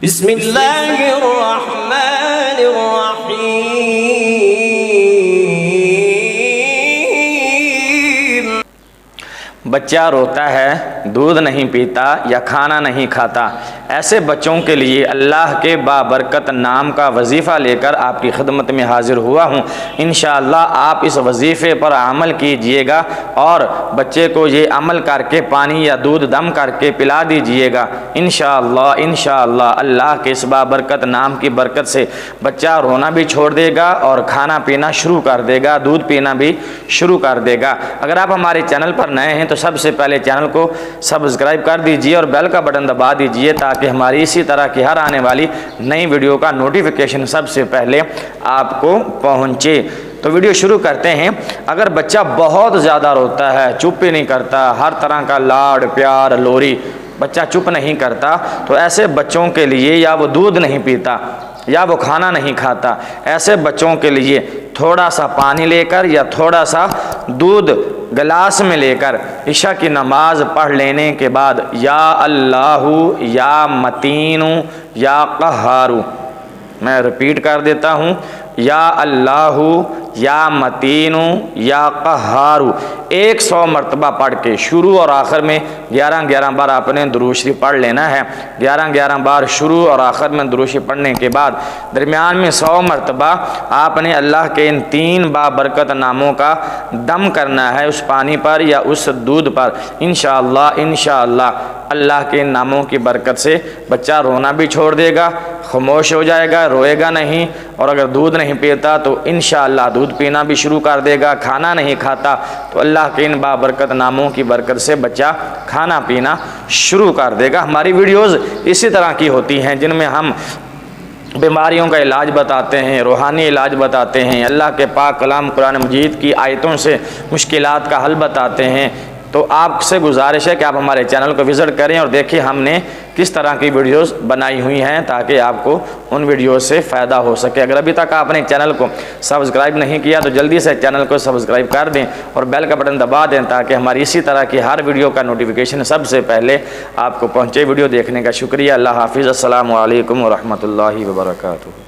بسم اللہ الرحمن الرحیم۔ بچہ روتا ہے، دودھ نہیں پیتا یا کھانا نہیں کھاتا، ایسے بچوں کے لیے اللہ کے بابرکت نام کا وظیفہ لے کر آپ کی خدمت میں حاضر ہوا ہوں۔ انشاءاللہ آپ اس وظیفے پر عمل کیجئے گا اور بچے کو یہ عمل کر کے پانی یا دودھ دم کر کے پلا دیجئے گا۔ انشاءاللہ اللہ کے اس بابرکت نام کی برکت سے بچہ رونا بھی چھوڑ دے گا اور کھانا پینا شروع کر دے گا، دودھ پینا بھی شروع کر دے گا۔ اگر آپ ہمارے چینل پر نئے ہیں تو سب سے پہلے چینل کو سبسکرائب کر دیجئے اور بیل کا بٹن دبا دیجئے تاکہ ہماری اسی طرح کی ہر آنے والی نئی ویڈیو کا نوٹیفیکیشن سب سے پہلے آپ کو پہنچے۔ تو ویڈیو شروع کرتے ہیں۔ اگر بچہ بہت زیادہ روتا ہے، چپ ہی نہیں کرتا، ہر طرح کا لاڑ پیار لوری، بچہ چپ نہیں کرتا، تو ایسے بچوں کے لیے یا وہ دودھ نہیں پیتا یا وہ کھانا نہیں کھاتا، ایسے بچوں کے لیے تھوڑا سا پانی لے کر یا تھوڑا سا دودھ گلاس میں لے کر عشاء کی نماز پڑھ لینے کے بعد یا اللہ یا متین یا قہار، میں ریپیٹ کر دیتا ہوں، یا اللہ یا متین یا قہار، 100 مرتبہ پڑھ کے شروع اور آخر میں 11 بار آپ نے درود شریف پڑھ لینا ہے۔ 11 بار شروع اور آخر میں درود شریف پڑھنے کے بعد درمیان میں 100 مرتبہ آپ نے اللہ کے ان 3 بابرکت ناموں کا دم کرنا ہے اس پانی پر یا اس دودھ پر۔ انشاءاللہ اللہ کے ان ناموں کی برکت سے بچہ رونا بھی چھوڑ دے گا، خاموش ہو جائے گا، روئے گا نہیں، اور اگر دودھ نہیں پیتا تو انشاءاللہ دودھ پینا بھی شروع کر دے گا۔ کھانا نہیں کھاتا تو اللہ کے ان بابرکت ناموں کی برکت سے بچہ کھانا پینا شروع کر دے گا۔ ہماری ویڈیوز اسی طرح کی ہوتی ہیں جن میں ہم بیماریوں کا علاج بتاتے ہیں، روحانی علاج بتاتے ہیں، اللہ کے پاک کلام قرآن مجید کی آیتوں سے مشکلات کا حل بتاتے ہیں۔ تو آپ سے گزارش ہے کہ آپ ہمارے چینل کو وزٹ کریں اور دیکھیں ہم نے کس طرح کی ویڈیوز بنائی ہوئی ہیں تاکہ آپ کو ان ویڈیوز سے فائدہ ہو سکے۔ اگر ابھی تک آپ نے چینل کو سبسکرائب نہیں کیا تو جلدی سے چینل کو سبسکرائب کر دیں اور بیل کا بٹن دبا دیں تاکہ ہماری اسی طرح کی ہر ویڈیو کا نوٹیفیکیشن سب سے پہلے آپ کو پہنچے۔ ویڈیو دیکھنے کا شکریہ۔ اللہ حافظ۔ السلام علیکم ورحمۃ اللہ وبرکاتہ۔